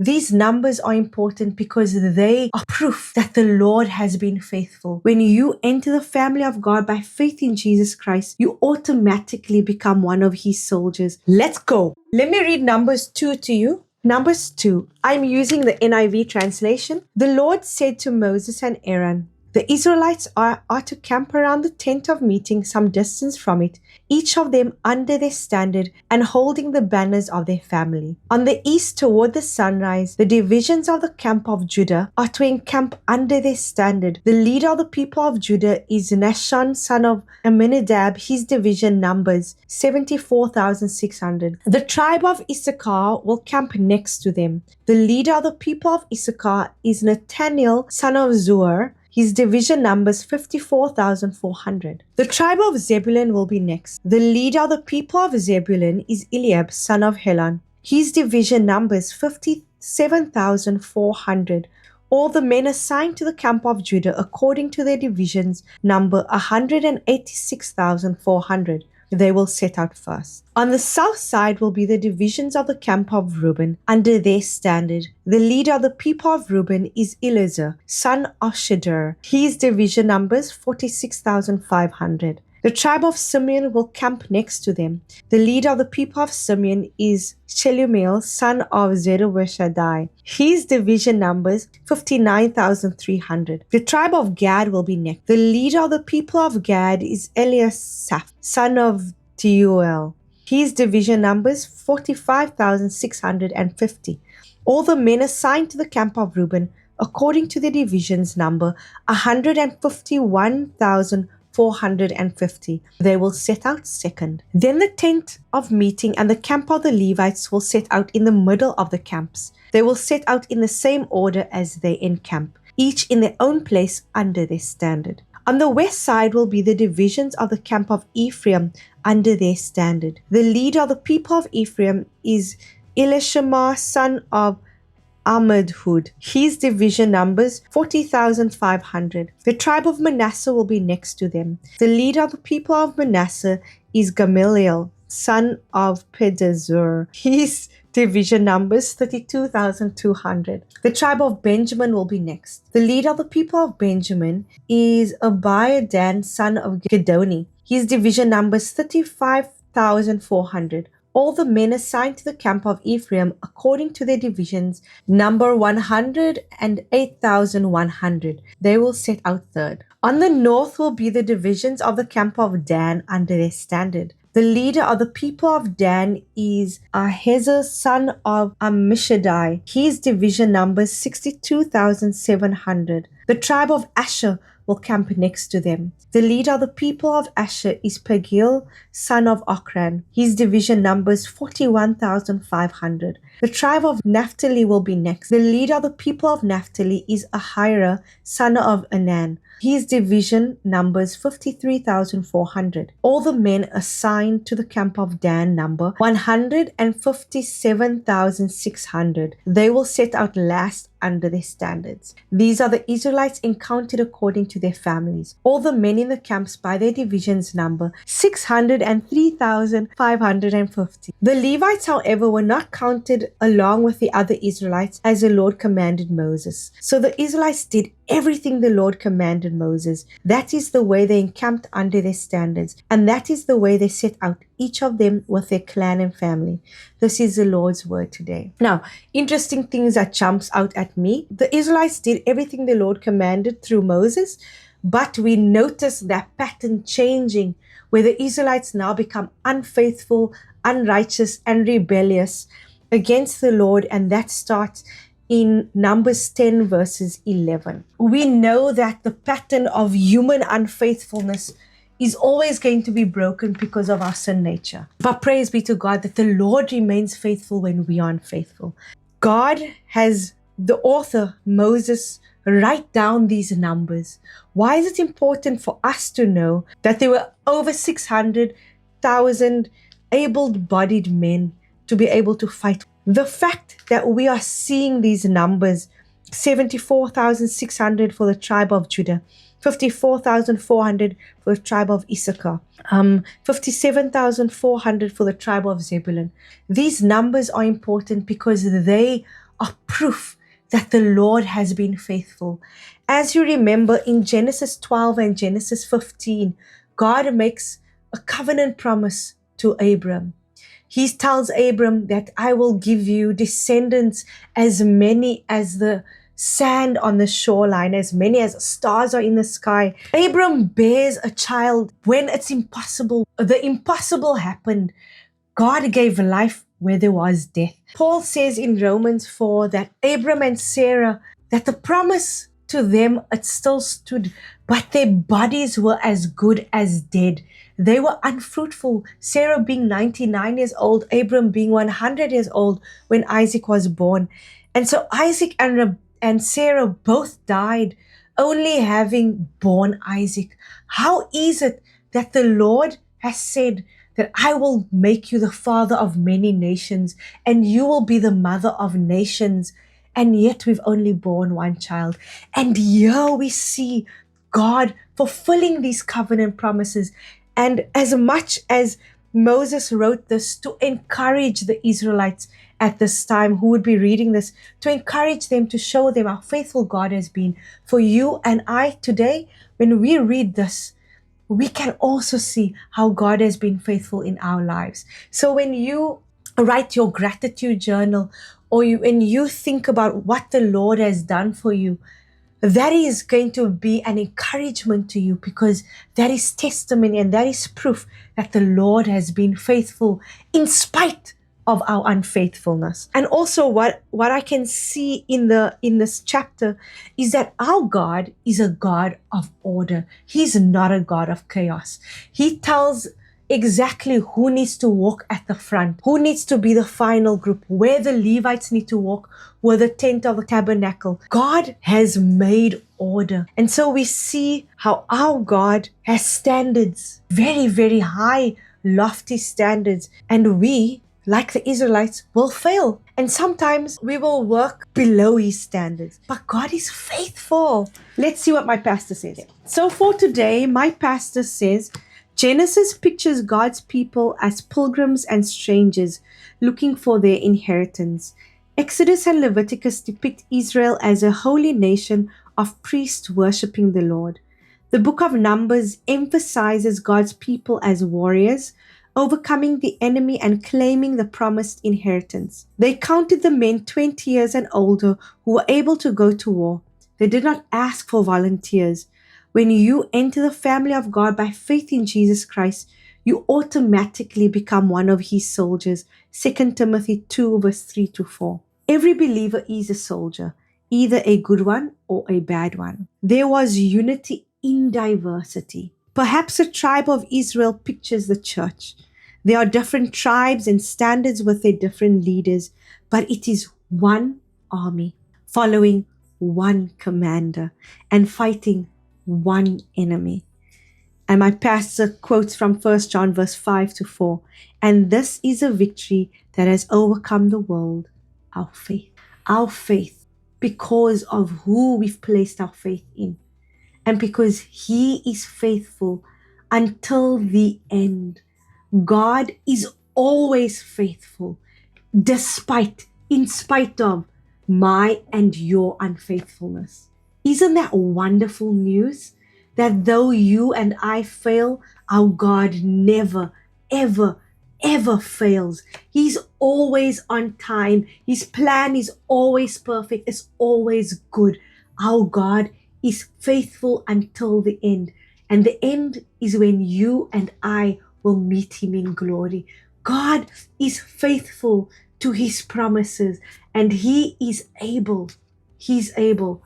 These numbers are important because they are proof that the Lord has been faithful. When you enter the family of God by faith in Jesus Christ, you automatically become one of his soldiers. Let's go. Let me read Numbers 2 to you. Numbers 2. I'm using the NIV translation. The Lord said to Moses and Aaron, the Israelites are to camp around the tent of meeting some distance from it, each of them under their standard and holding the banners of their family. On the east toward the sunrise, the divisions of the camp of Judah are to encamp under their standard. The leader of the people of Judah is Nahshon, son of Amminadab. His division numbers 74,600. The tribe of Issachar will camp next to them. The leader of the people of Issachar is Nathaniel, son of Zuar. His division numbers 54,400. The tribe of Zebulun will be next. The leader of the people of Zebulun is Eliab, son of Helon. His division numbers 57,400. All the men assigned to the camp of Judah according to their divisions number 186,400. They will set out first. On the south side will be the divisions of the camp of Reuben under their standard. The leader of the people of Reuben is Eliezer, son of Shedeur. His division numbers 46,500. The tribe of Simeon will camp next to them. The leader of the people of Simeon is Shelumiel, son of Zerubbabel. His division numbers 59,300. The tribe of Gad will be next. The leader of the people of Gad is Eliasaph, son of Deuel. His division numbers 45,650. All the men assigned to the camp of Reuben, according to the divisions number 151,450. They will set out second. Then the tent of meeting and the camp of the Levites will set out in the middle of the camps. They will set out in the same order as they encamp, each in their own place under their standard. On the west side will be the divisions of the camp of Ephraim under their standard. The leader of the people of Ephraim is Elishama, son of Ammihud. His division numbers 40,500. The tribe of Manasseh will be next to them. The leader of the people of Manasseh is Gamaliel, son of Pedazur. His division numbers 32,200. The tribe of Benjamin will be next. The leader of the people of Benjamin is Abidan, son of Gedoni. His division numbers 35,400. All the men assigned to the camp of Ephraim, according to their divisions, number 108,100. They will set out third. On the north will be the divisions of the camp of Dan under their standard. The leader of the people of Dan is Ahiezer, son of Ammishaddai. His division numbers 62,700. The tribe of Asher will camp next to them. The leader of the people of Asher is Pagil, son of Ochran. His division numbers 41,500. The tribe of Naphtali will be next. The leader of the people of Naphtali is Ahira, son of Anan. His division numbers 53,400. All the men assigned to the camp of Dan number 157,600. They will set out last under their standards. These are the Israelites encountered according to their families. All the men in the camps by their divisions number 603,550. The Levites, however, were not counted along with the other Israelites as the Lord commanded Moses. So the Israelites did everything the Lord commanded Moses. That is the way they encamped under their standards, and that is the way they set out, each of them with their clan and family. This is the Lord's word today. Now, interesting things that jumps out at me. The Israelites did everything the Lord commanded through Moses, but we notice that pattern changing where the Israelites now become unfaithful, unrighteous, and rebellious against the Lord, and that starts in Numbers 10 verses 11. We know that the pattern of human unfaithfulness is always going to be broken because of our sin nature. But praise be to God that the Lord remains faithful when we are unfaithful. God has the author, Moses, write down these numbers. Why is it important for us to know that there were over 600,000 able-bodied men to be able to fight? The fact that we are seeing these numbers, 74,600 for the tribe of Judah, 54,400 for the tribe of Issachar, 57,400 for the tribe of Zebulun. These numbers are important because they are proof that the Lord has been faithful. As you remember in Genesis 12 and Genesis 15, God makes a covenant promise to Abram. He tells Abram that I will give you descendants as many as the sand on the shoreline, as many as stars are in the sky. Abram bears a child when it's impossible. The impossible happened. God gave life where there was death. Paul says in Romans 4 that Abram and Sarah, that the promise to them, it still stood, but their bodies were as good as dead. They were unfruitful. Sarah being 99 years old, Abram being 100 years old when Isaac was born. And so Isaac and Sarah both died, only having born Isaac. How is it that the Lord has said that I will make you the father of many nations and you will be the mother of nations? And yet we've only born one child. And here we see God fulfilling these covenant promises. And as much as Moses wrote this to encourage the Israelites at this time who would be reading this, to encourage them, to show them how faithful God has been, for you and I today, when we read this, we can also see how God has been faithful in our lives. So when you write your gratitude journal, or when you think about what the Lord has done for you, that is going to be an encouragement to you, because that is testimony and that is proof that the Lord has been faithful in spite of our unfaithfulness. And also what I can see in this chapter is that our God is a God of order. He's not a God of chaos. He tells exactly who needs to walk at the front, who needs to be the final group, where the Levites need to walk, where the tent of the tabernacle. God has made order. And so we see how our God has standards, very, very high, lofty standards. And we, like the Israelites, will fail. And sometimes we will work below his standards. But God is faithful. Let's see what my pastor says. So for today, my pastor says, Genesis pictures God's people as pilgrims and strangers looking for their inheritance. Exodus and Leviticus depict Israel as a holy nation of priests worshiping the Lord. The book of Numbers emphasizes God's people as warriors, overcoming the enemy and claiming the promised inheritance. They counted the men 20 years and older who were able to go to war. They did not ask for volunteers. When you enter the family of God by faith in Jesus Christ, you automatically become one of his soldiers. 2 Timothy 2 verse 3-4. Every believer is a soldier, either a good one or a bad one. There was unity in diversity. Perhaps a tribe of Israel pictures the church. There are different tribes and standards with their different leaders, but it is one army, following one commander and fighting one enemy. And my pastor quotes from 1 John verse 5-4. And this is a victory that has overcome the world, our faith. Our faith, because of who we've placed our faith in. And because he is faithful until the end. God is always faithful, in spite of my and your unfaithfulness. Isn't that wonderful news? That though you and I fail, our God never, ever, ever fails. He's always on time. His plan is always perfect. It's always good. Our God is faithful until the end. And the end is when you and I will meet him in glory. God is faithful to his promises, and he is able. He's able.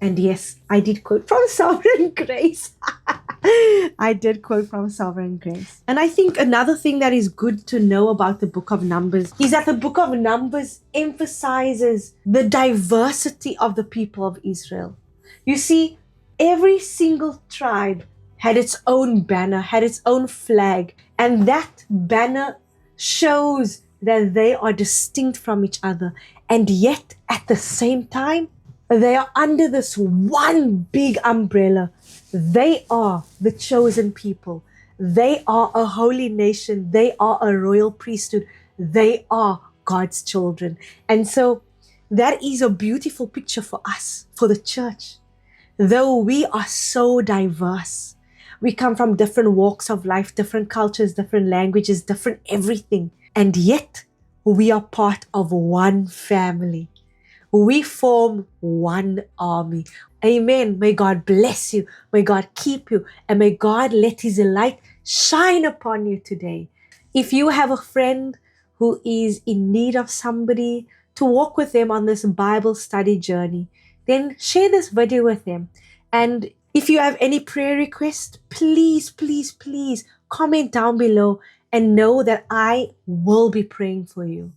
And yes, I did quote from Sovereign Grace. I did quote from Sovereign Grace. And I think another thing that is good to know about the book of Numbers is that the book of Numbers emphasizes the diversity of the people of Israel. You see, every single tribe had its own banner, had its own flag, and that banner shows that they are distinct from each other. And yet, at the same time, they are under this one big umbrella. They are the chosen people. They are a holy nation. They are a royal priesthood. They are God's children. And so That is a beautiful picture for us, for the church. Though we are so diverse, we come from different walks of life, different cultures, different languages, different everything. And yet, we are part of one family. We form one army. Amen. May God bless you. May God keep you. And may God let His light shine upon you today. If you have a friend who is in need of somebody to walk with them on this Bible study journey, then share this video with them. And if you have any prayer requests, please, please, please comment down below and know that I will be praying for you.